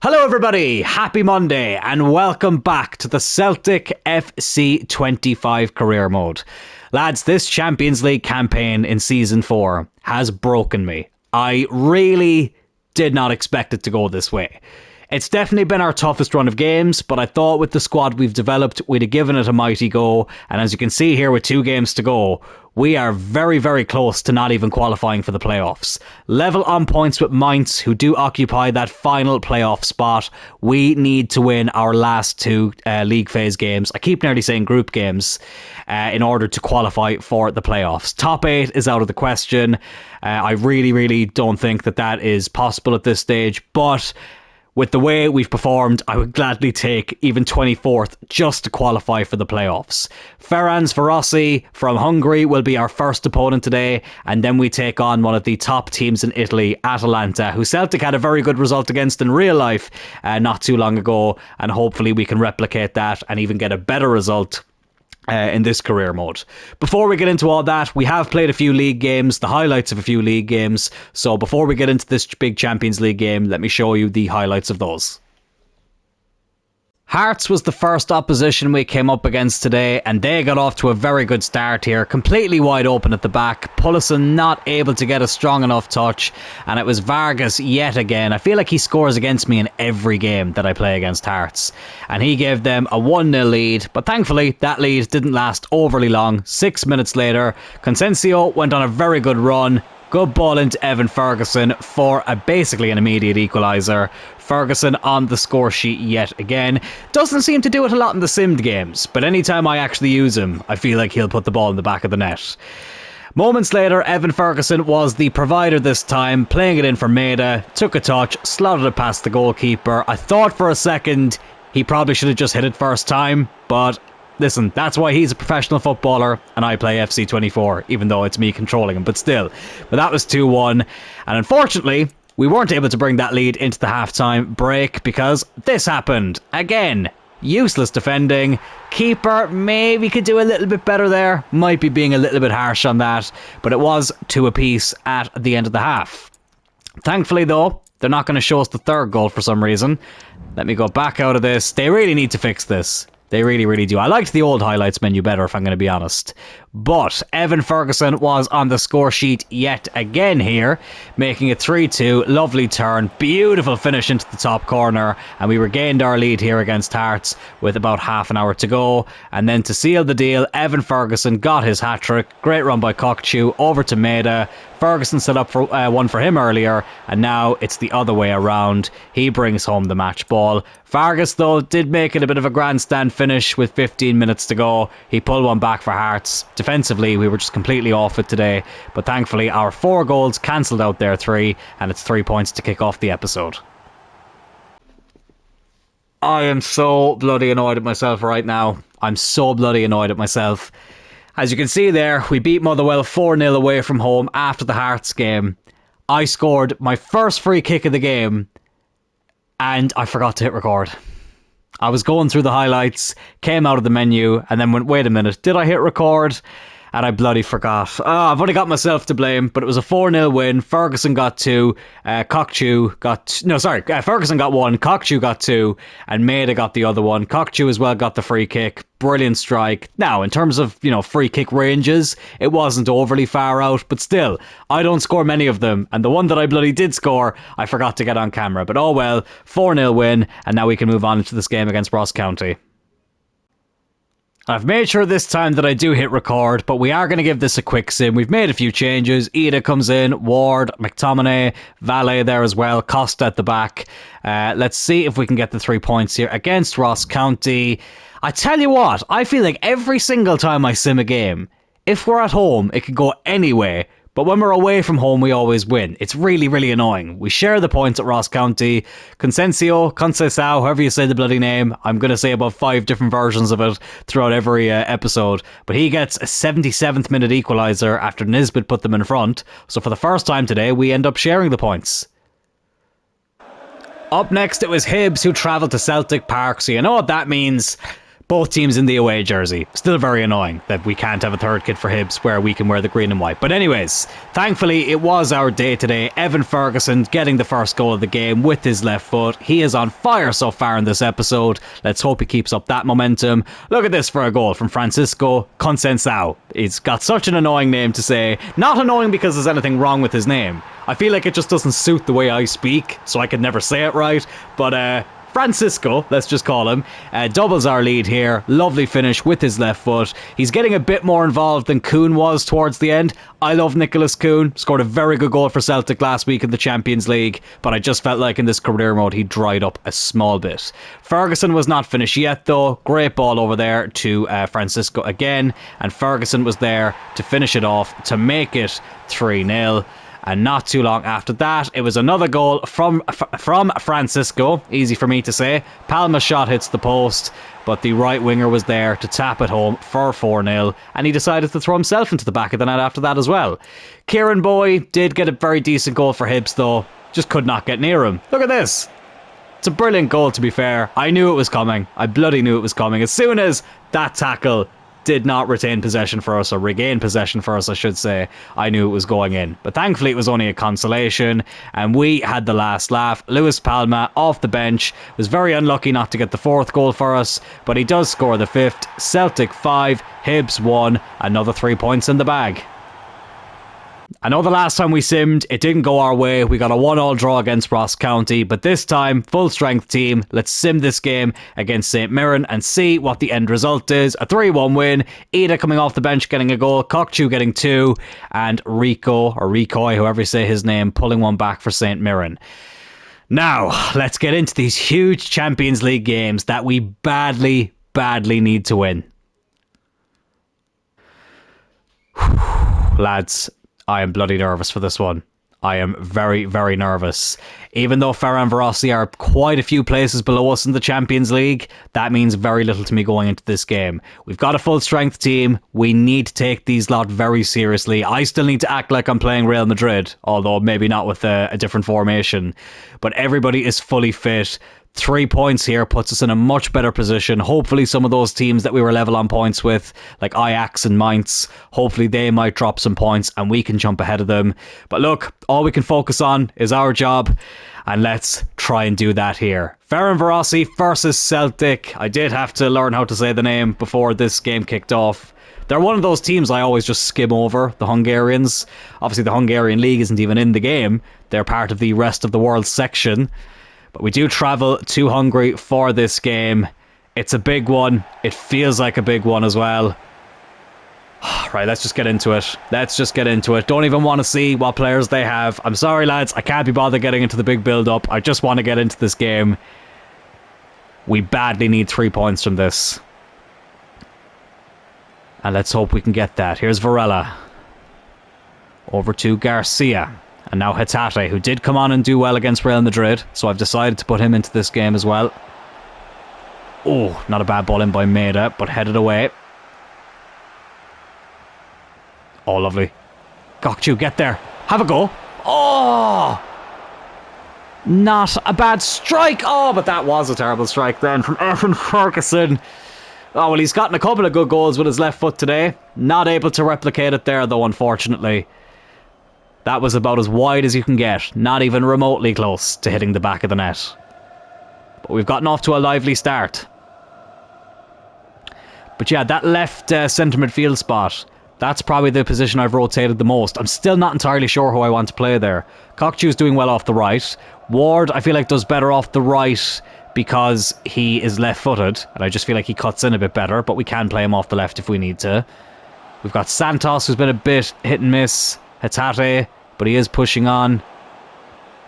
Hello everybody, happy Monday and welcome back to the Celtic FC 25 career mode. Lads, this Champions League campaign in Season 4 has broken me. I really did not expect it to go this way. It's definitely been our toughest run of games, but I thought with the squad we've developed, we'd have given it a mighty go. And as you can see here with 2 games to go, we are very, very close to not even qualifying for the playoffs. Level on points with Mainz, who do occupy that final playoff spot. We need to win our last 2 league phase games. I keep nearly saying group games in order to qualify for the playoffs. Top 8 is out of the question. I really don't think that is possible at this stage, but with the way we've performed, I would gladly take even 24th just to qualify for the playoffs. Ferencvárosi from Hungary will be our first opponent today, and then we take on one of the top teams in Italy, Atalanta, who Celtic had a very good result against in real life not too long ago, and hopefully we can replicate that and even get a better result in this career mode. Before we get into all that, we have played a few league games, the highlights of a few league games. So before we get into this big Champions League game, let me show you the highlights of those. Hearts was the first opposition we came up against today, and they got off to a very good start here, completely wide open at the back. Pullison not able to get a strong enough touch, and it was Vargas yet again. I feel like he scores against me in every game that I play against Hearts, and he gave them a 1-0 lead, but thankfully that lead didn't last overly long. 6 minutes later, Concensio went on a very good run. Good ball into Evan Ferguson for basically an immediate equaliser. Ferguson on the score sheet yet again. Doesn't seem to do it a lot in the simmed games, but anytime I actually use him, I feel like he'll put the ball in the back of the net. Moments later, Evan Ferguson was the provider this time, playing it in for Maeda, took a touch, slotted it past the goalkeeper. I thought for a second he probably should have just hit it first time, but listen, that's why he's a professional footballer and I play FC 24, even though it's me controlling him, but still. But that was 2-1, and unfortunately, we weren't able to bring that lead into the half-time break because this happened. Again, useless defending. Keeper maybe could do a little bit better there. Might be being a little bit harsh on that, but it was 2 apiece at the end of the half. Thankfully, though, they're not going to show us the third goal for some reason. Let me go back out of this. They really need to fix this. They really do. I liked the old highlights menu better, if I'm going to be honest. But Evan Ferguson was on the score sheet yet again here, making it 3-2. Lovely turn. Beautiful finish into the top corner. And we regained our lead here against Hearts with about half an hour to go. And then to seal the deal, Evan Ferguson got his hat-trick. Great run by Kokchu over to Maeda. Ferguson set up for one for him earlier, and now it's the other way around. He brings home the match ball. Vargas, though, did make it a bit of a grandstand finish with 15 minutes to go. He pulled one back for Hearts. Defensively, we were just completely off it today, but thankfully our 4 goals cancelled out their 3, and it's 3 points to kick off the episode. I am so bloody annoyed at myself right now. I'm so bloody annoyed at myself. As you can see there, we beat Motherwell 4-0 away from home after the Hearts game. I scored my first free kick of the game and I forgot to hit record. I was going through the highlights, came out of the menu and then went, wait a minute, did I hit record? And I bloody forgot. I've only got myself to blame, but it was a 4-0 win. Ferguson got 2, Ferguson got 1, Kokchu got 2, and Maeda got the other one. Kokchu as well got the free kick. Brilliant strike. Now, in terms of, free kick ranges, it wasn't overly far out, but still, I don't score many of them, and the one that I bloody did score, I forgot to get on camera. But oh well, 4-0 win, and now we can move on into this game against Ross County. I've made sure this time that I do hit record, but we are going to give this a quick sim. We've made a few changes. Ida comes in, Ward, McTominay, Valet there as well, Costa at the back. Let's see if we can get the 3 points here against Ross County. I tell you what, I feel like every single time I sim a game, if we're at home, it could go any way. But when we're away from home, we always win. It's really annoying. We share the points at Ross County. Conceição, however you say the bloody name. I'm going to say about 5 different versions of it throughout every episode. But he gets a 77th minute equaliser after Nisbet put them in front. So for the first time today, we end up sharing the points. Up next, it was Hibs who travelled to Celtic Park. So you know what that means. Both teams in the away jersey. Still very annoying that we can't have a third kit for Hibs where we can wear the green and white. But anyways, thankfully it was our day today. Evan Ferguson getting the first goal of the game with his left foot. He is on fire so far in this episode. Let's hope he keeps up that momentum. Look at this for a goal from Francisco Conceição. He's got such an annoying name to say. Not annoying because there's anything wrong with his name. I feel like it just doesn't suit the way I speak, so I could never say it right. But Francisco, let's just call him, doubles our lead here. Lovely finish with his left foot. He's getting a bit more involved than Kuhn was towards the end. I love Nicholas Kuhn. Scored a very good goal for Celtic last week in the Champions League, but I just felt like in this career mode he dried up a small bit. Ferguson was not finished yet though. Great ball over there to Francisco again, and Ferguson was there to finish it off to make it 3-0. And not too long after that, it was another goal from Francisco. Easy for me to say. Palma's shot hits the post, but the right winger was there to tap it home for 4-0. And he decided to throw himself into the back of the net after that as well. Kieran Boy did get a very decent goal for Hibs though. Just could not get near him. Look at this. It's a brilliant goal, to be fair. I knew it was coming. I bloody knew it was coming. As soon as that tackle did not retain possession for us, or regain possession for us, I should say, I knew it was going in. But thankfully it was only a consolation, and we had the last laugh. Luis Palma off the bench was very unlucky not to get the fourth goal for us, but he does score the fifth. Celtic 5, Hibs 1, another 3 points in the bag. I know the last time we simmed, it didn't go our way. We got a 1-1 draw against Ross County, but this time, full strength team. Let's sim this game against St Mirren and see what the end result is. A 3-1 win. Ida coming off the bench getting a goal, Kokchu getting 2, and Rico, or Ricoi, however you say his name, pulling one back for St Mirren. Now, let's get into these huge Champions League games that we badly need to win. Lads, I am bloody nervous for this one. I am very nervous. Even though Ferencvárosi are quite a few places below us in the Champions League, that means very little to me going into this game. We've got a full strength team. We need to take these lot very seriously. I still need to act like I'm playing Real Madrid, although maybe not with a different formation. But everybody is fully fit. 3 points here puts us in a much better position. Hopefully some of those teams that we were level on points with, like Ajax and Mainz, hopefully they might drop some points and we can jump ahead of them. But look, all we can focus on is our job, and let's try and do that here. Ferencvárosi versus Celtic. I did have to learn how to say the name before this game kicked off. They're one of those teams I always just skim over, the Hungarians. Obviously the Hungarian league isn't even in the game. They're part of the rest of the world section. But we do travel to Hungary for this game. It's a big one. It feels like a big one as well. Right, let's just get into it. Don't even want to see what players they have. I'm sorry, lads. I can't be bothered getting into the big build-up. I just want to get into this game. We badly need 3 points from this. And let's hope we can get that. Here's Varela. Over to Garcia. And now Hatate, who did come on and do well against Real Madrid. So I've decided to put him into this game as well. Oh, not a bad ball in by Maeda, but headed away. Oh, lovely. Kokchu, get there. Have a go. Oh! Not a bad strike. Oh, but that was a terrible strike then from Evan Ferguson. Oh, well, he's gotten a couple of good goals with his left foot today. Not able to replicate it there, though, unfortunately. That was about as wide as you can get. Not even remotely close to hitting the back of the net. But we've gotten off to a lively start. But yeah, that left centre midfield spot, that's probably the position I've rotated the most. I'm still not entirely sure who I want to play there. Kokchu's doing well off the right. Ward, I feel like, does better off the right because he is left-footed. And I just feel like he cuts in a bit better. But we can play him off the left if we need to. We've got Santos, who's been a bit hit and miss. Hatate, but he is pushing on.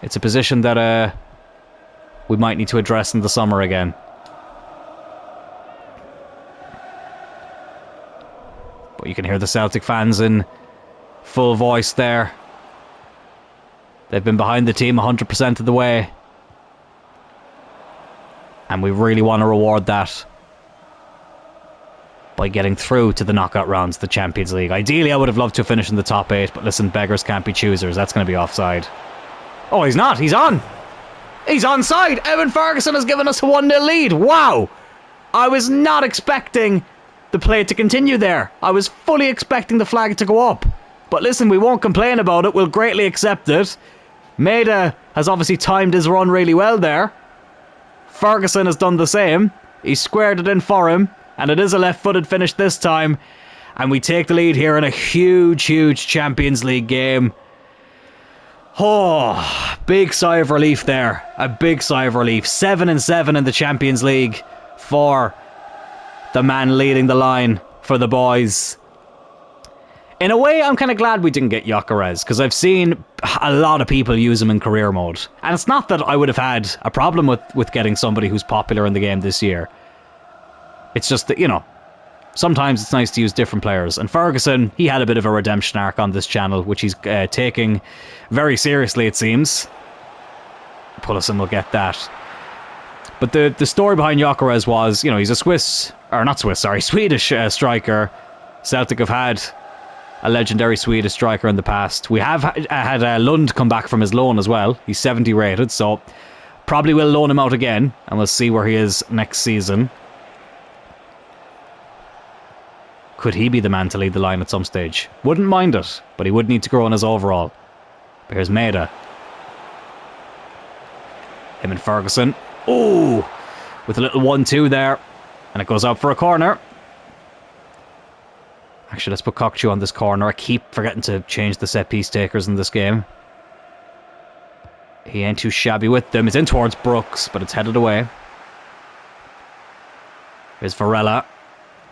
It's a position that we might need to address in the summer again. But you can hear the Celtic fans in full voice there. They've been behind the team 100% of the way. And we really want to reward that by getting through to the knockout rounds of the Champions League. Ideally, I would have loved to finish in the top 8, but listen, beggars can't be choosers. That's going to be offside. Oh, he's not. He's on. He's onside. Evan Ferguson has given us a 1-0 lead. Wow. I was not expecting the play to continue there. I was fully expecting the flag to go up. But listen, we won't complain about it. We'll greatly accept it. Maida has obviously timed his run really well there. Ferguson has done the same. He squared it in for him. And it is a left-footed finish this time. And we take the lead here in a huge, huge Champions League game. Oh, big sigh of relief there. A big sigh of relief. 7-7 in the Champions League for the man leading the line for the boys. In a way, I'm kind of glad we didn't get Gyökeres, because I've seen a lot of people use him in career mode. And it's not that I would have had a problem with getting somebody who's popular in the game this year. It's just that, you know, sometimes it's nice to use different players. And Ferguson, he had a bit of a redemption arc on this channel, which he's taking very seriously, it seems. Pullison will get that. But the story behind Gyökeres was, you know, he's a Swedish striker. Celtic have had a legendary Swedish striker in the past. We have had Lund come back from his loan as well. He's 70 rated, so probably will loan him out again, and we'll see where he is next season. Could he be the man to lead the line at some stage? Wouldn't mind it, but he would need to grow on his overall. Here's Maida. Him and Ferguson. Oh, with a little 1-2 there, and it goes out for a corner. Actually, let's put Kokchu on this corner. I keep forgetting to change the set-piece takers in this game. He ain't too shabby with them. It's in towards Brooks, but it's headed away. Here's Varela.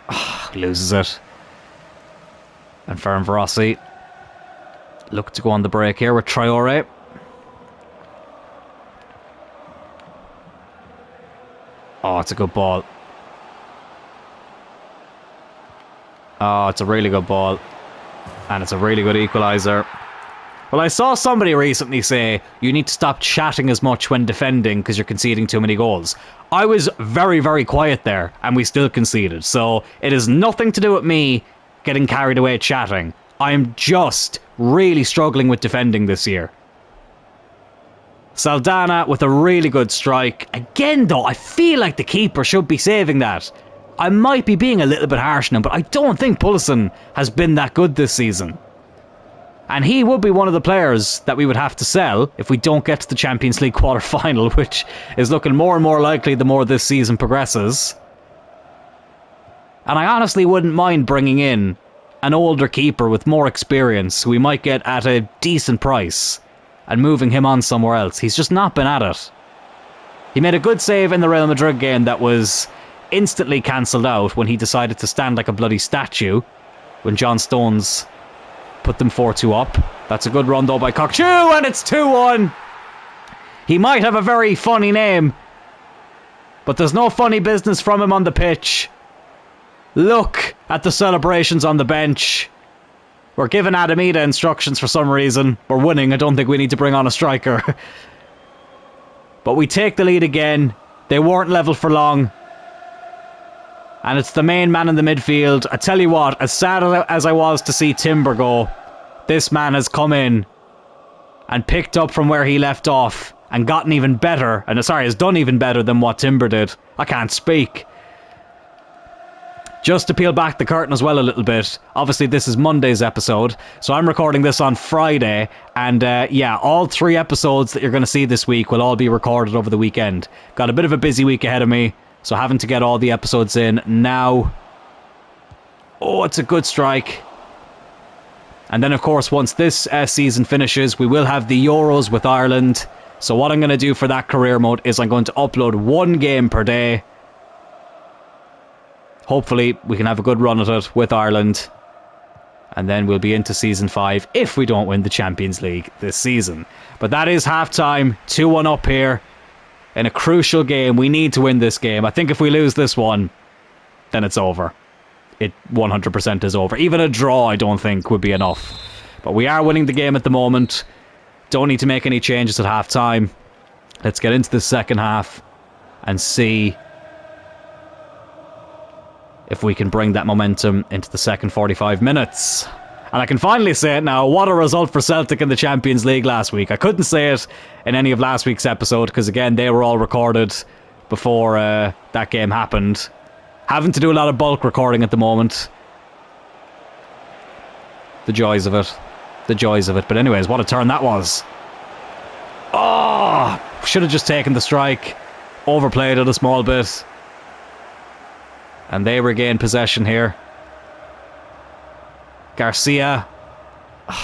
Oh, loses it. And Ferran Verossi look to go on the break here with Traore. Oh, it's a good ball. Oh, it's a really good ball. And it's a really good equaliser. Well, I saw somebody recently say you need to stop chatting as much when defending because you're conceding too many goals. I was very, very quiet there, and we still conceded. So it is nothing to do with me getting carried away chatting. I'm just really struggling with defending this year. Saldana with a really good strike. Again, though, I feel like the keeper should be saving that. I might be being a little bit harsh on him, but I don't think Pullison has been that good this season. And he would be one of the players that we would have to sell if we don't get to the Champions League quarter-final, which is looking more and more likely the more this season progresses. And I honestly wouldn't mind bringing in an older keeper with more experience who we might get at a decent price and moving him on somewhere else. He's just not been at it. He made a good save in the Real Madrid game that was instantly cancelled out when he decided to stand like a bloody statue when John Stones put them 4-2 up. That's a good run though by Kokchu, and it's 2-1. He might have a very funny name, but there's no funny business from him on the pitch. Look at the celebrations on the bench. We're giving Adamida instructions for some reason. We're winning. I don't think we need to bring on a striker. But we take the lead again. They weren't level for long. And it's the main man in the midfield. I tell you what, as sad as I was to see Timber go, this man has come in and picked up from where he left off and gotten even better. And sorry, has done even better than what Timber did. I can't speak. Just to peel back the curtain as well a little bit, obviously this is Monday's episode, so I'm recording this on Friday, and yeah, all 3 episodes that you're going to see this week will all be recorded over the weekend. Got a bit of a busy week ahead of me, so having to get all the episodes in now. Oh, it's a good strike. And then of course once this season finishes, we will have the Euros with Ireland. So what I'm going to do for that career mode is I'm going to upload 1 game per day. Hopefully we can have a good run at it with Ireland. And then we'll be into Season 5 if we don't win the Champions League this season. But that is half-time. 2-1 up here. In a crucial game. We need to win this game. I think if we lose this one, then it's over. It 100% is over. Even a draw, I don't think, would be enough. But we are winning the game at the moment. Don't need to make any changes at half-time. Let's get into the second half and see if we can bring that momentum into the second 45 minutes. And I can finally say it now, what a result for Celtic in the Champions League last week. I couldn't say it in any of last week's episode, because again, they were all recorded before that game happened. Having to do a lot of bulk recording at the moment. The joys of it. The joys of it. But anyways, what a turn that was. Oh! Should have just taken the strike. Overplayed it a small bit. And they regain possession here. Garcia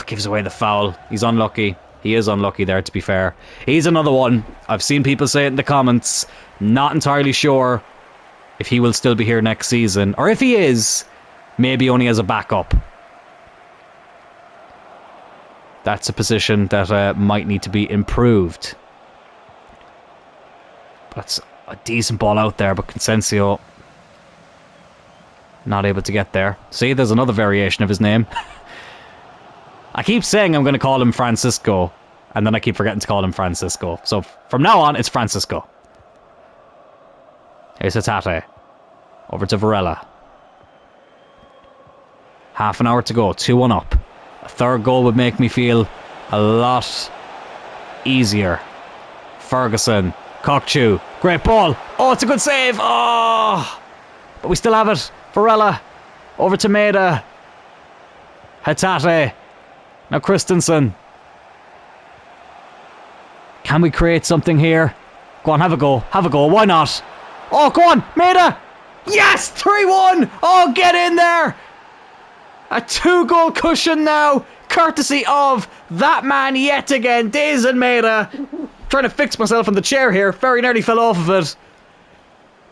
gives away the foul. He's unlucky. He is unlucky there, to be fair. He's another one. I've seen people say it in the comments. Not entirely sure if he will still be here next season. Or if he is, maybe only as a backup. That's a position that might need to be improved. That's a decent ball out there, but Consencio not able to get there. See, there's another variation of his name. I keep saying I'm going to call him Francisco, and then I keep forgetting to call him Francisco. So from now on, it's Francisco. Here's Hatate. Over to Varela. Half an hour to go, 2-1 up. A third goal would make me feel a lot easier. Ferguson. Kokchu. Great ball. Oh, it's a good save. Oh! But we still have it. Varela. Over to Maeda. Hatate. Now Christensen. Can we create something here? Go on, have a go. Have a go. Why not? Oh, go on. Maeda. Yes! 3-1. Oh, get in there. A 2-goal cushion now. Courtesy of that man yet again. Dazen Maeda. Trying to fix myself in the chair here. Very nearly fell off of it.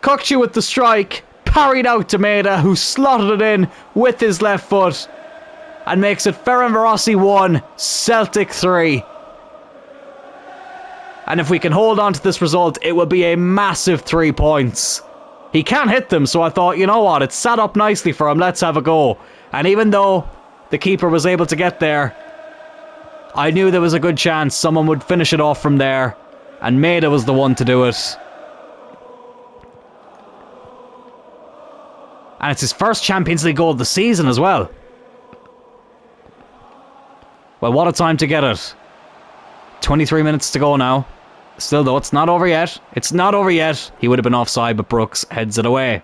Kokchu with the strike. Parried out to Maeda, who slotted it in with his left foot. And makes it Ferencvárosi 1, Celtic 3. And if we can hold on to this result, it will be a massive 3 points. He can't hit them, so I thought, you know what, it's set up nicely for him, let's have a go. And even though the keeper was able to get there, I knew there was a good chance someone would finish it off from there. And Maeda was the one to do it. And it's his first Champions League goal of the season as well. Well, what a time to get it. 23 minutes to go now. Still though, it's not over yet. It's not over yet. He would have been offside, but Brooks heads it away.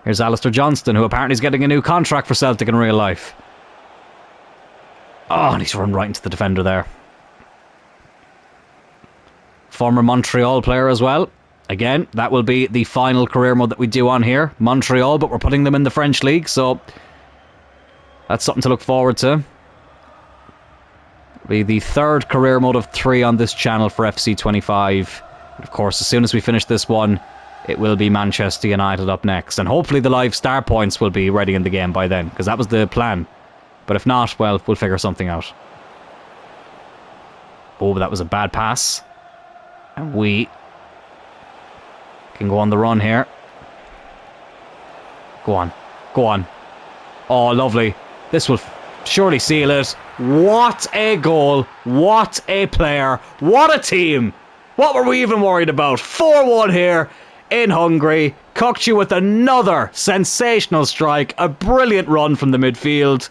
Here's Alistair Johnston, who apparently is getting a new contract for Celtic in real life. Oh, and he's run right into the defender there. Former Montreal player as well. Again, that will be the final career mode that we do on here. Montreal, but we're putting them in the French League, so that's something to look forward to. Be the third career mode of 3 on this channel for FC25. And of course, as soon as we finish this one, it will be Manchester United up next. And hopefully the live star points will be ready in the game by then, because that was the plan. But if not, well, we'll figure something out. Oh, that was a bad pass. And we can go on the run here. Go on. Go on. Oh, lovely. This will surely seal it. What a goal. What a player. What a team. What were we even worried about? 4-1 here in Hungary. Kokchu with another sensational strike. A brilliant run from the midfield.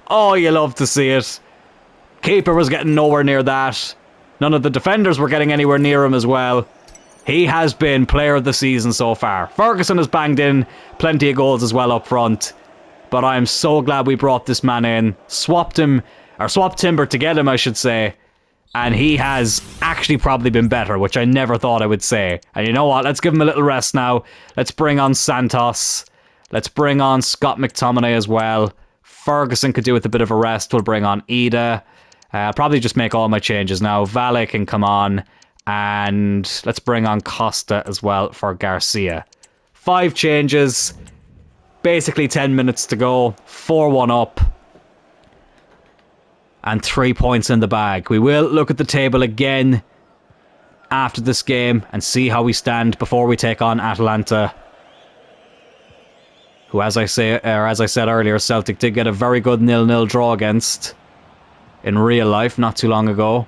Oh, you love to see it. Keeper was getting nowhere near that. None of the defenders were getting anywhere near him as well. He has been player of the season so far. Ferguson has banged in plenty of goals as well up front. But I'm so glad we brought this man in. Swapped timber to get him, I should say. And he has actually probably been better, which I never thought I would say. And you know what? Let's give him a little rest now. Let's bring on Santos. Let's bring on Scott McTominay as well. Ferguson could do with a bit of a rest. We'll bring on Ida. I'll probably just make all my changes now. Valle can come on. And let's bring on Costa as well for Garcia. 5 changes. Basically 10 minutes to go. 4-1 up. And 3 points in the bag. We will look at the table again after this game and see how we stand before we take on Atalanta. Who, as I said earlier, Celtic did get a very good 0-0 draw against in real life not too long ago.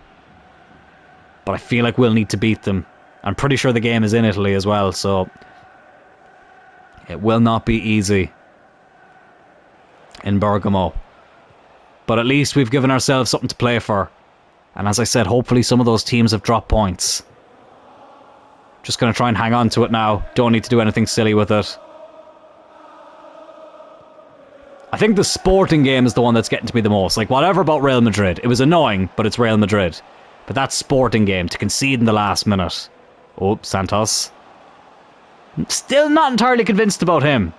But I feel like we'll need to beat them. I'm pretty sure the game is in Italy as well, so it will not be easy in Bergamo. But at least we've given ourselves something to play for. And as I said, hopefully some of those teams have dropped points. Just going to try and hang on to it now. Don't need to do anything silly with it. I think the Sporting game is the one that's getting to me the most. Like, whatever about Real Madrid. It was annoying, but it's Real Madrid. But that Sporting game, to concede in the last minute. Oh, Santos. Still not entirely convinced about him.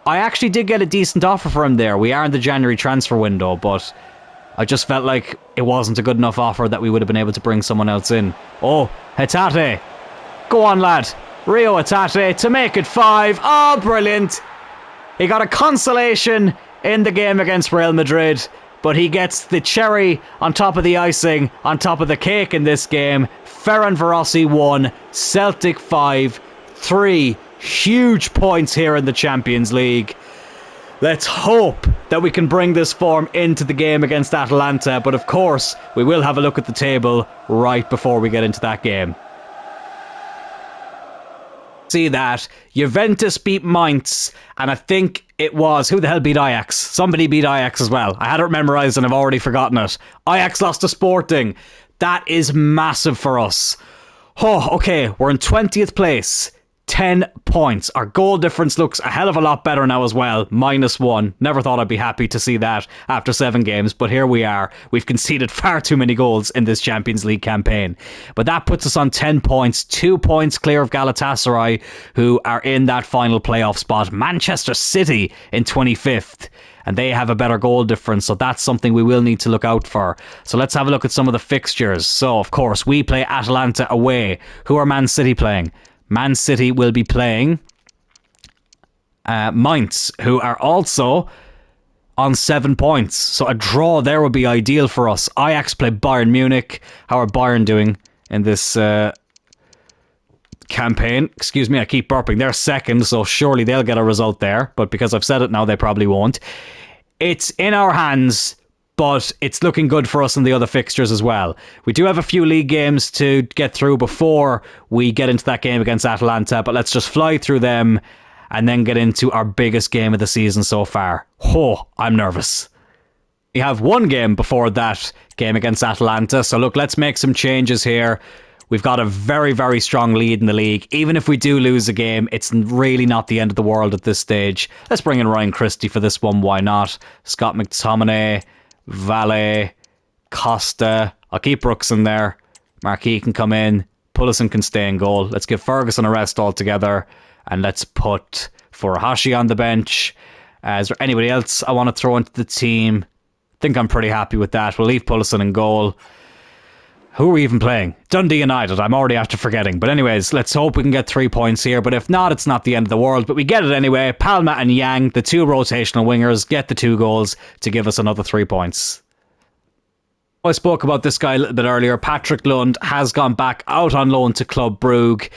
I actually did get a decent offer for him there. We are in the January transfer window, but I just felt like it wasn't a good enough offer that we would have been able to bring someone else in. Oh, Hatate. Go on, lad. Rio Hatate to make it 5. Oh, brilliant. He got a consolation in the game against Real Madrid, but he gets the cherry on top of the icing, on top of the cake in this game. Ferencvárosi 1, Celtic 5, 3 huge points here in the Champions League. Let's hope that we can bring this form into the game against Atalanta, but of course, we will have a look at the table right before we get into that game. See that. Juventus beat Mainz, and I think it was... Who the hell beat Ajax? Somebody beat Ajax as well. I had it memorised and I've already forgotten it. Ajax lost to Sporting. That is massive for us. Oh, okay, we're in 20th place. 10 points. Our goal difference looks a hell of a lot better now as well. -1. Never thought I'd be happy to see that after 7 games, but here we are. We've conceded far too many goals in this Champions League campaign. But that puts us on 10 points, 2 points clear of Galatasaray, who are in that final playoff spot. Manchester City in 25th. And they have a better goal difference, so that's something we will need to look out for. So let's have a look at some of the fixtures. So, of course, we play Atalanta away. Who are Man City playing? Man City will be playing Mainz, who are also on 7 points. So a draw there would be ideal for us. Ajax play Bayern Munich. How are Bayern doing in this campaign? Excuse me, I keep burping. They're second, so surely they'll get a result there. But because I've said it now, they probably won't. It's in our hands, but it's looking good for us in the other fixtures as well. We do have a few league games to get through before we get into that game against Atalanta, but let's just fly through them and then get into our biggest game of the season so far. Oh, I'm nervous. We have one game before that game against Atalanta, so look, let's make some changes here. We've got a very, very strong lead in the league. Even if we do lose a game, it's really not the end of the world at this stage. Let's bring in Ryan Christie for this one, why not? Scott McTominay, Valle, Costa. I'll keep Brooks in there. Marquis can come in. Pullison can stay in goal. Let's give Ferguson a rest altogether. And let's put Furuhashi on the bench. Is there anybody else I want to throw into the team? I think I'm pretty happy with that. We'll leave Pullison in goal. Who are we even playing? Dundee United. I'm already after forgetting. But anyways, let's hope we can get 3 points here. But if not, it's not the end of the world. But we get it anyway. Palma and Yang, the 2 rotational wingers, get the 2 goals to give us another 3 points. I spoke about this guy a little bit earlier. Patrick Lund has gone back out on loan to Club Brugge.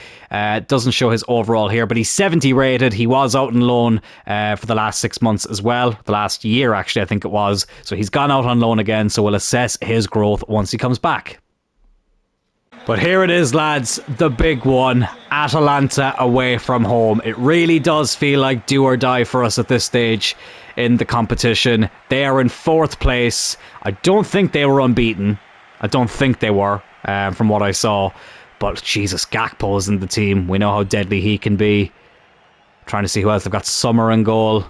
Doesn't show his overall here, but he's 70 rated. He was out on loan for the last 6 months as well. The last year, actually, I think it was. So he's gone out on loan again. So we'll assess his growth once he comes back. But here it is, lads, the big one, Atalanta away from home. It really does feel like do or die for us at this stage in the competition. They are in 4th place. I don't think they were unbeaten. I don't think they were, from what I saw. But Jesus, Gakpo is in the team. We know how deadly he can be. Trying to see who else. They've got Summer in goal.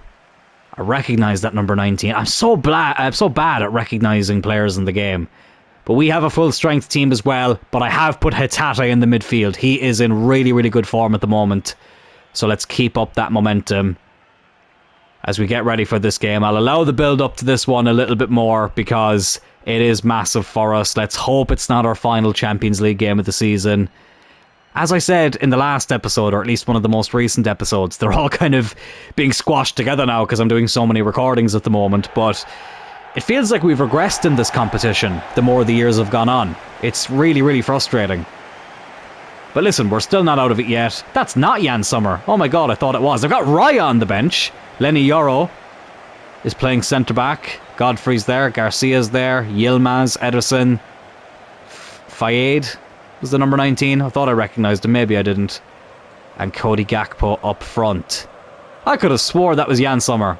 I recognise that number 19. I'm so bad at recognising players in the game. But we have a full strength team as well. But I have put Hatate in the midfield. He is in really, really good form at the moment. So let's keep up that momentum as we get ready for this game. I'll allow the build up to this one a little bit more because it is massive for us. Let's hope it's not our final Champions League game of the season. As I said in the last episode, or at least one of the most recent episodes, they're all kind of being squashed together now because I'm doing so many recordings at the moment. But it feels like we've regressed in this competition the more the years have gone on. It's really, really frustrating. But listen, we're still not out of it yet. That's not Jan Sommer. Oh my god, I thought it was. I've got Raya on the bench. Lenny Yoro is playing centre-back. Godfrey's there. Garcia's there. Yilmaz, Ederson. Fayed was the number 19. I thought I recognised him. Maybe I didn't. And Cody Gakpo up front. I could have swore that was Jan Sommer.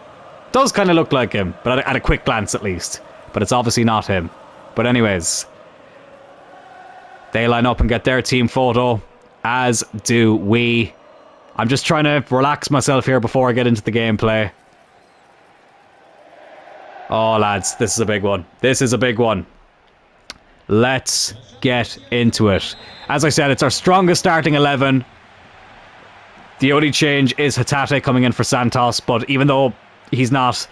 Does kind of look like him, but at a quick glance at least. But it's obviously not him. But anyways, they line up and get their team photo, as do we. I'm just trying to relax myself here before I get into the gameplay. Oh, lads, this is a big one. This is a big one. Let's get into it. As I said, it's our strongest starting 11. The only change is Hatate coming in for Santos, but even though he's not,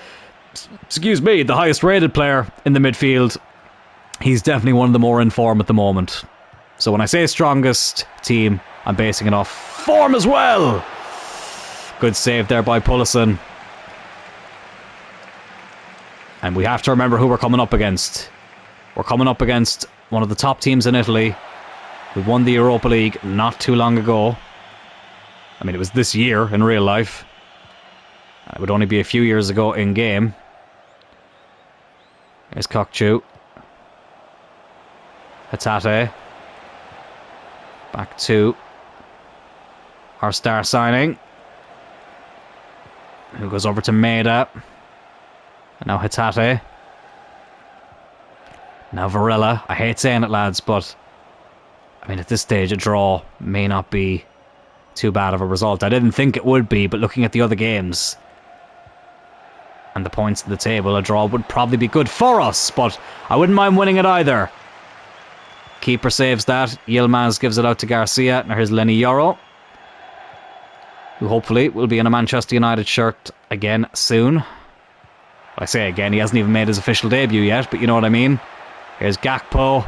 excuse me, the highest rated player in the midfield, he's definitely one of the more in form at the moment. So when I say strongest team, I'm basing it off form as well. Good save there by Pullison. And we have to remember who we're coming up against. We're coming up against one of the top teams in Italy who won the Europa League not too long ago. I mean, it was this year in real life. It would only be a few years ago in game. Here's Kokchu. Hatate. Back to our star signing, who goes over to Maeda. And now Hatate. Now Varela. I hate saying it, lads, but I mean, at this stage, a draw may not be too bad of a result. I didn't think it would be, but looking at the other games and the points of the table, a draw would probably be good for us, but I wouldn't mind winning it either. Keeper saves that. Yilmaz gives it out to Garcia. Now here's Lenny Yoro, who hopefully will be in a Manchester United shirt again soon. I say again, he hasn't even made his official debut yet, but you know what I mean. Here's Gakpo.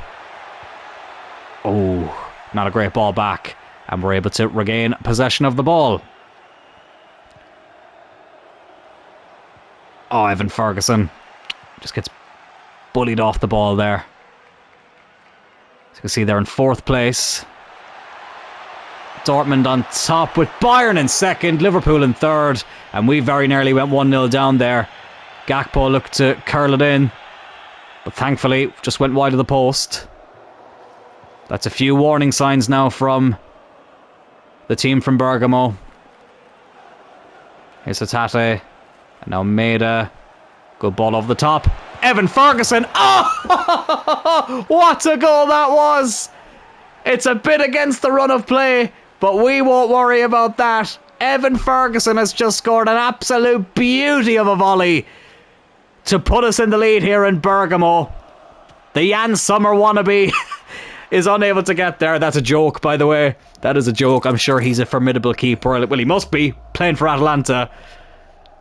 Oh, not a great ball back. And we're able to regain possession of the ball. Oh, Evan Ferguson just gets bullied off the ball there. As you can see, they're in 4th place. Dortmund on top with Bayern in 2nd, Liverpool in 3rd, and we very nearly went 1-0 down there. Gakpo looked to curl it in, but thankfully just went wide of the post. That's a few warning signs now from the team from Bergamo. Here's Hatate. And now Maeda. Good ball over the top. Evan Ferguson. Oh! What a goal that was! It's a bit against the run of play, but we won't worry about that. Evan Ferguson has just scored an absolute beauty of a volley to put us in the lead here in Bergamo. The Jan Sommer wannabe is unable to get there. That's a joke, by the way. That is a joke. I'm sure he's a formidable keeper. Well, he must be, playing for Atalanta.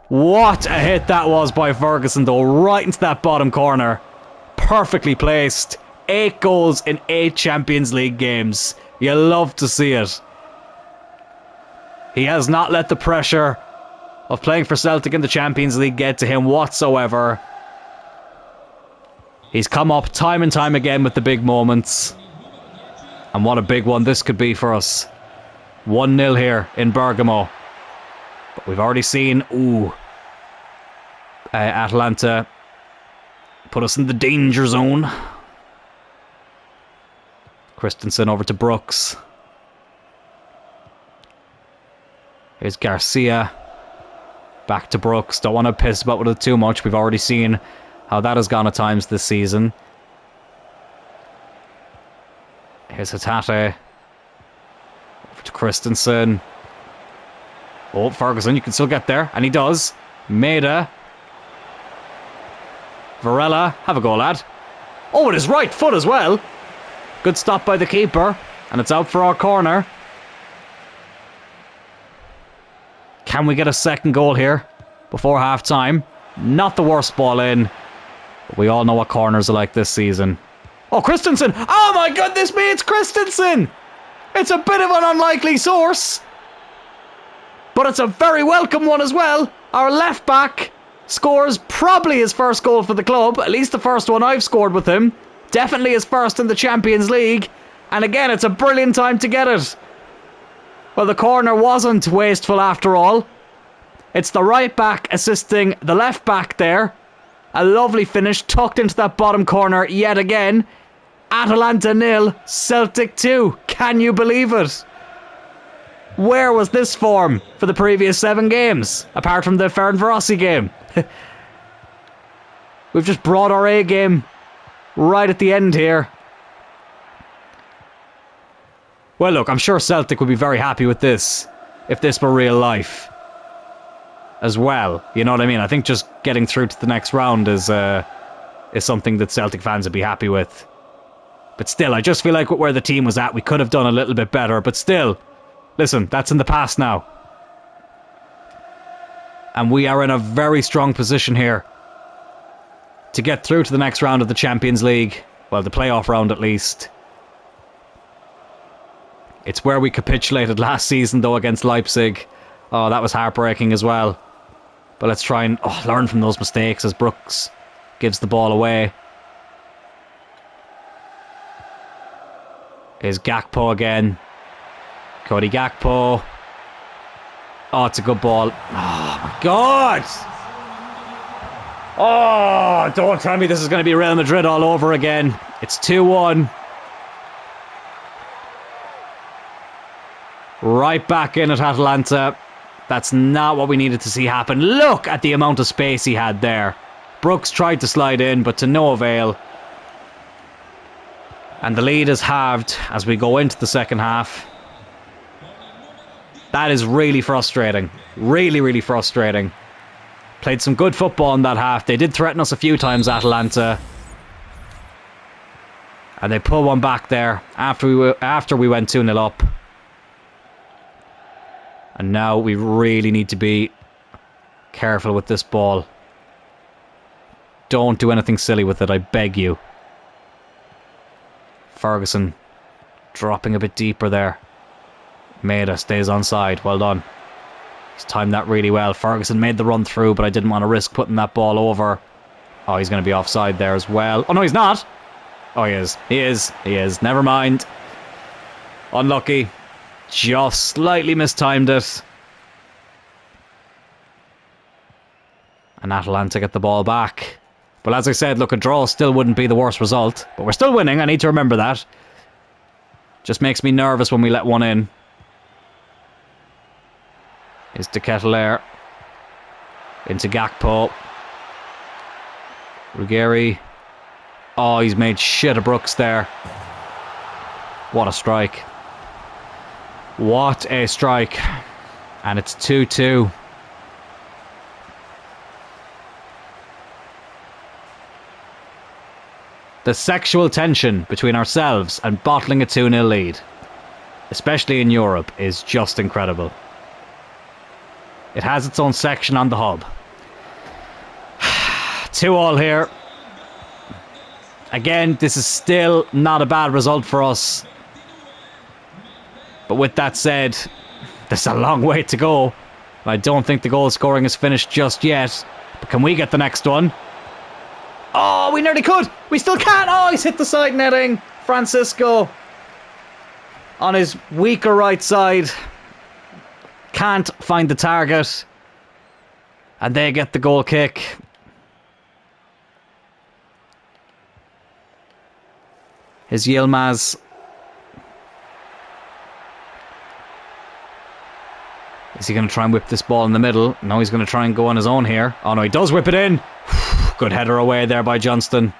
What a hit that was by Ferguson, though. Right into that bottom corner. Perfectly placed. 8 goals in 8 Champions League games. You love to see it. He has not let the pressure of playing for Celtic in the Champions League get to him whatsoever. He's come up time and time again with the big moments. And what a big one this could be for us. 1-0 here in Bergamo. But we've already seen, Atalanta put us in the danger zone. Christensen over to Brooks. Here's Garcia. Back to Brooks. Don't want to piss about with it too much. We've already seen how that has gone at times this season. Here's Hatate. Over to Christensen. Oh, Ferguson, you can still get there. And he does. Maeda. Varela. Have a go, lad. Oh, with his right foot as well. Good stop by the keeper. And it's out for our corner. Can we get a second goal here before half time? Not the worst ball in. But we all know what corners are like this season. Oh, Christensen! Oh my goodness me, it's Christensen! It's a bit of an unlikely source, but it's a very welcome one as well. Our left back scores probably his first goal for the club, at least the first one I've scored with him. Definitely his first in the Champions League. And again, it's a brilliant time to get it. Well, the corner wasn't wasteful after all. It's the right back assisting the left back there. A lovely finish tucked into that bottom corner yet again. Atalanta 0, Celtic 2. Can you believe it? Where was this form for the previous 7 games? Apart from the Ferencvárosi game. We've just brought our A game right at the end here. Well, look, I'm sure Celtic would be very happy with this if this were real life. as well. You know what I mean? I think just getting through to the next round is something that Celtic fans would be happy with. But still, I just feel like where the team was at, we could have done a little bit better. But still, listen, that's in the past now. And we are in a very strong position here to get through to the next round of the Champions League. Well, the playoff round at least. It's where we capitulated last season, though, against Leipzig. Oh, that was heartbreaking as well. But let's try and learn from those mistakes as Brooks gives the ball away. Here's Gakpo again. Cody Gakpo. Oh, it's a good ball. Oh, my God. Oh, don't tell me this is going to be Real Madrid all over again. It's 2-1. Right back in at Atalanta. That's not what we needed to see happen. Look at the amount of space he had there. Brooks tried to slide in, but to no avail. And the lead is halved as we go into the second half. That is really frustrating. Really, really frustrating. Played some good football in that half. They did threaten us a few times, Atalanta. And they pull one back there after we went 2-0 up. And now we really need to be careful with this ball. Don't do anything silly with it, I beg you. Ferguson dropping a bit deeper there. Maeda stays onside. Well done. He's timed that really well. Ferguson made the run through, but I didn't want to risk putting that ball over. Oh, he's going to be offside there as well. Oh, no, he's not. Oh, he is. He is. He is. Never mind. Unlucky. Just slightly mistimed it. And Atalanta get the ball back. But as I said, look, a draw still wouldn't be the worst result. But we're still winning. I need to remember that. Just makes me nervous when we let one in. Is De Ketelaere. Into Gakpo. Ruggeri. Oh, he's made shit of Brooks there. What a strike. What a strike. And it's 2-2. The sexual tension between ourselves and bottling a 2-0 lead, especially in Europe, is just incredible. It has its own section on the hub. 2-2 here. Again, this is still not a bad result for us. But with that said, there's a long way to go. I don't think the goal scoring is finished just yet. But can we get the next one? Oh, we nearly could. We still can. Oh, he's hit the side netting. Francisco on his weaker right side. Can't find the target. And they get the goal kick. His Yilmaz. Is he going to try and whip this ball in the middle? No, he's going to try and go on his own here. Oh no, he does whip it in. Good header away there by Johnston.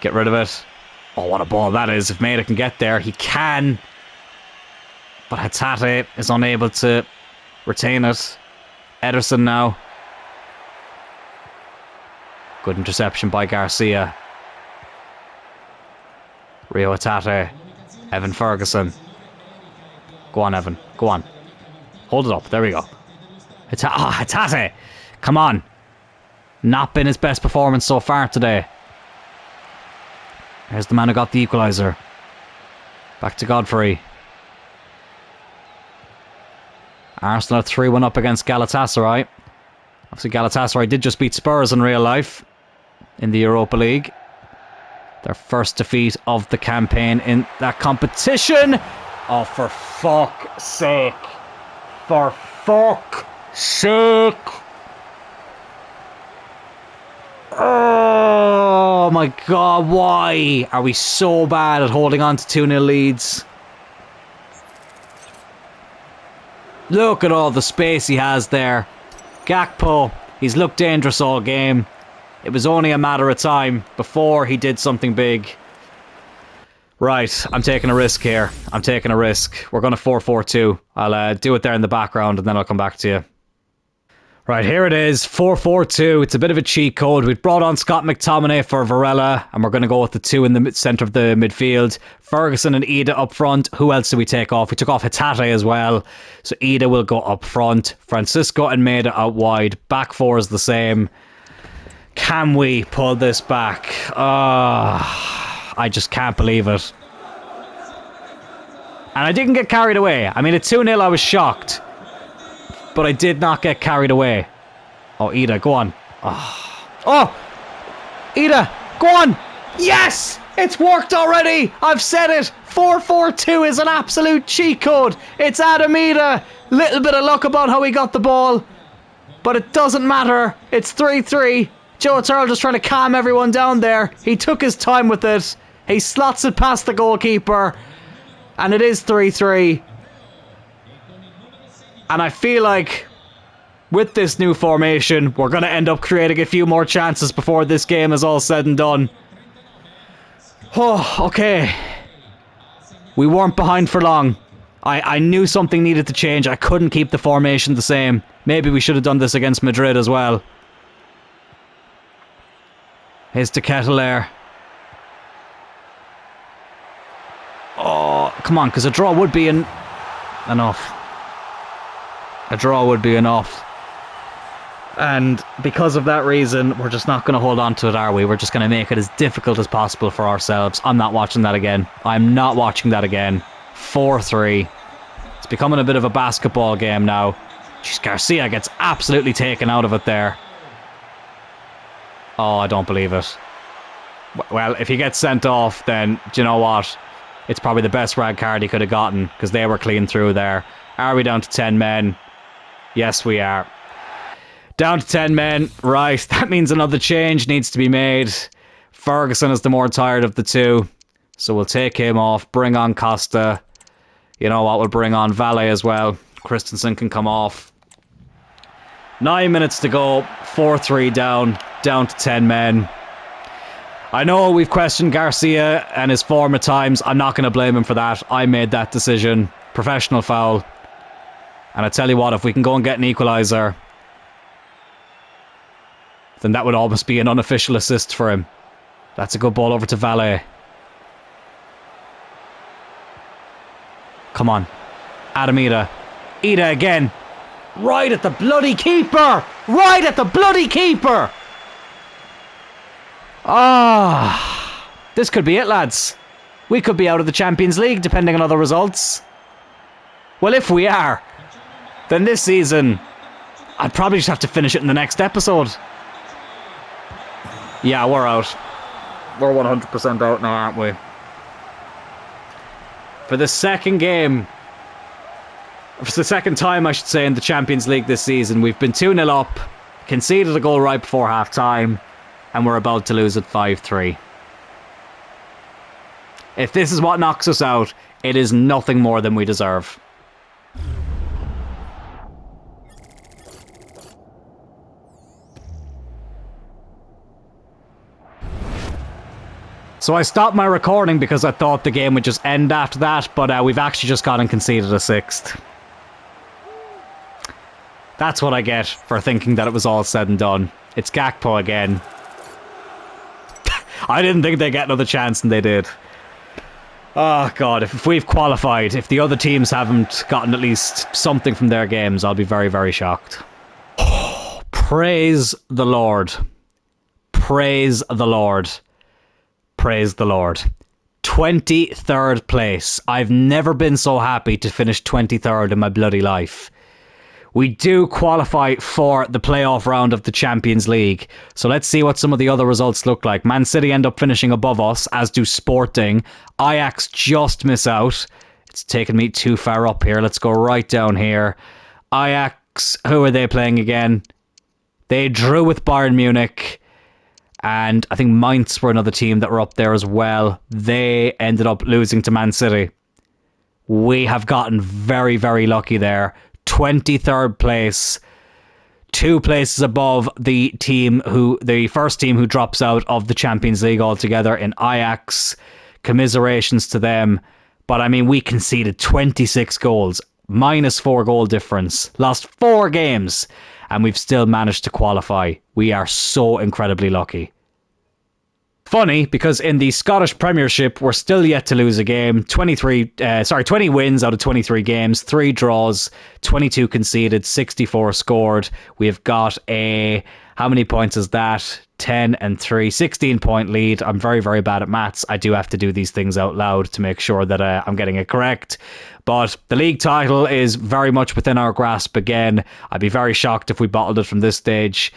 Get rid of it. Oh, what a ball that is. If Maeda can get there, he can. But Hatate is unable to retain it. Ederson now. Good interception by Garcia. Rio Hatate. Evan Ferguson. Go on, Evan. Go on. Hold it up. There we go. Hatate. Come on. Not been his best performance so far today. There's the man who got the equaliser. Back to Godfrey. Arsenal 3-1 up against Galatasaray. Obviously Galatasaray did just beat Spurs in real life in the Europa League. Their first defeat of the campaign in that competition. Oh, for fuck's sake. For fuck's sake. Oh my god, why are we so bad at holding on to 2-0 leads? Look at all the space he has there. Gakpo, he's looked dangerous all game. It was only a matter of time before he did something big. Right, I'm taking a risk here. I'm taking a risk. We're going to 4-4-2. I'll do it there in the background and then I'll come back to you. Right, here it is, 4-4-2. It's a bit of a cheat code. We've brought on Scott McTominay for Varela, and we're going to go with the two in the centre of the midfield. Ferguson and Ida up front. Who else did we take off? We took off Hatate as well. So Ida will go up front. Francisco and Maida out wide. Back four is the same. Can we pull this back? I just can't believe it. And I didn't get carried away. I mean, at 2-0 I was shocked. But I did not get carried away. Oh, Ida, go on. Oh, Ida, go on. Yes, it's worked already. I've said it. 4-4-2 is an absolute cheat code. It's Adam Ida. Little bit of luck about how he got the ball. But it doesn't matter. It's 3-3. Joe Turl just trying to calm everyone down there. He took his time with it. He slots it past the goalkeeper. And it is 3-3. And I feel like with this new formation, we're going to end up creating a few more chances before this game is all said and done. Oh, okay. We weren't behind for long. I knew something needed to change. I couldn't keep the formation the same. Maybe we should have done this against Madrid as well. Here's the kettle there. Oh, come on, because a draw would be enough. A draw would be enough. And because of that reason, we're just not going to hold on to it, are we? We're just going to make it as difficult as possible for ourselves. I'm not watching that again. I'm not watching that again. 4-3. It's becoming a bit of a basketball game now. Jeez, Garcia gets absolutely taken out of it there. Oh, I don't believe it. Well, if he gets sent off, then do you know what? It's probably the best red card he could have gotten because they were clean through there. Are we down to 10 men? Yes, we are. Down to 10 men. Right, that means another change needs to be made. Ferguson is the more tired of the two. So we'll take him off. Bring on Costa. You know what? We'll bring on Valle as well. Christensen can come off. 9 minutes to go. 4-3 down. Down to 10 men. I know we've questioned Garcia and his form at times. I'm not going to blame him for that. I made that decision. Professional foul. And I tell you what, if we can go and get an equaliser, then that would almost be an unofficial assist for him. That's a good ball over to Valle. Come on. Adam Ida. Ida again. Right at the bloody keeper! Right at the bloody keeper! This could be it, lads. We could be out of the Champions League, depending on other results. Well, if we are, then this season, I'd probably just have to finish it in the next episode. Yeah, we're out. We're 100% out now, aren't we? For the second game, for the second time, I should say, in the Champions League this season, we've been 2-0 up, conceded a goal right before half-time, and we're about to lose at 5-3. If this is what knocks us out, it is nothing more than we deserve. So I stopped my recording because I thought the game would just end after that, but we've actually just gone and conceded a sixth. That's what I get for thinking that it was all said and done. It's Gakpo again. I didn't think they'd get another chance, and they did. Oh, God, if we've qualified, if the other teams haven't gotten at least something from their games, I'll be very, very shocked. Oh, praise the Lord. Praise the Lord. Praise the Lord. 23rd place. I've never been so happy to finish 23rd in my bloody life. We do qualify for the playoff round of the Champions League. So let's see what some of the other results look like. Man City end up finishing above us, as do Sporting. Ajax just miss out. It's taken me too far up here. Let's go right down here. Ajax, who are they playing again? They drew with Bayern Munich. And I think Mainz were another team that were up there as well. They ended up losing to Man City. We have gotten very, very lucky there. 23rd place, 2 places above the first team who drops out of the Champions League altogether in Ajax. Commiserations to them. But I mean, we conceded 26 goals, -4 goal difference, lost 4 games, and we've still managed to qualify. We are so incredibly lucky. Funny, because in the Scottish Premiership, we're still yet to lose a game. 20 wins out of 23 games, 3 draws, 22 conceded, 64 scored. We've got how many points is that? 10 and 3, 16-point lead. I'm very, very bad at maths. I do have to do these things out loud to make sure that I'm getting it correct. But the league title is very much within our grasp again. I'd be very shocked if we bottled it from this stage.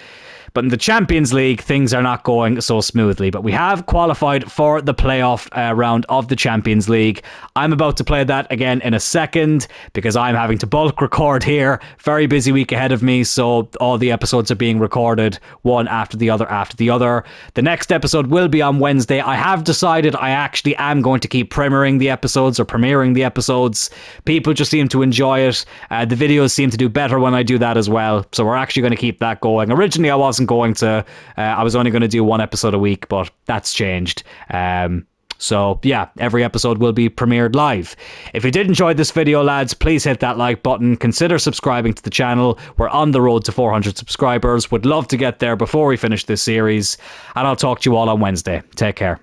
But in the Champions League, things are not going so smoothly. But we have qualified for the playoff round of the Champions League. I'm about to play that again in a second because I'm having to bulk record here. Very busy week ahead of me, so all the episodes are being recorded one after the other after the other. The next episode will be on Wednesday. I have decided I actually am going to keep premiering the episodes. People just seem to enjoy it. The videos seem to do better when I do that as well. So we're actually going to keep that going. Originally, I was only going to do 1 episode a week, but that's changed. So yeah, every episode will be premiered live. If you did enjoy this video, lads, please hit that like button. Consider subscribing to the channel. We're on the road to 400 subscribers. Would love to get there before we finish this series. And I'll talk to you all on Wednesday. Take care.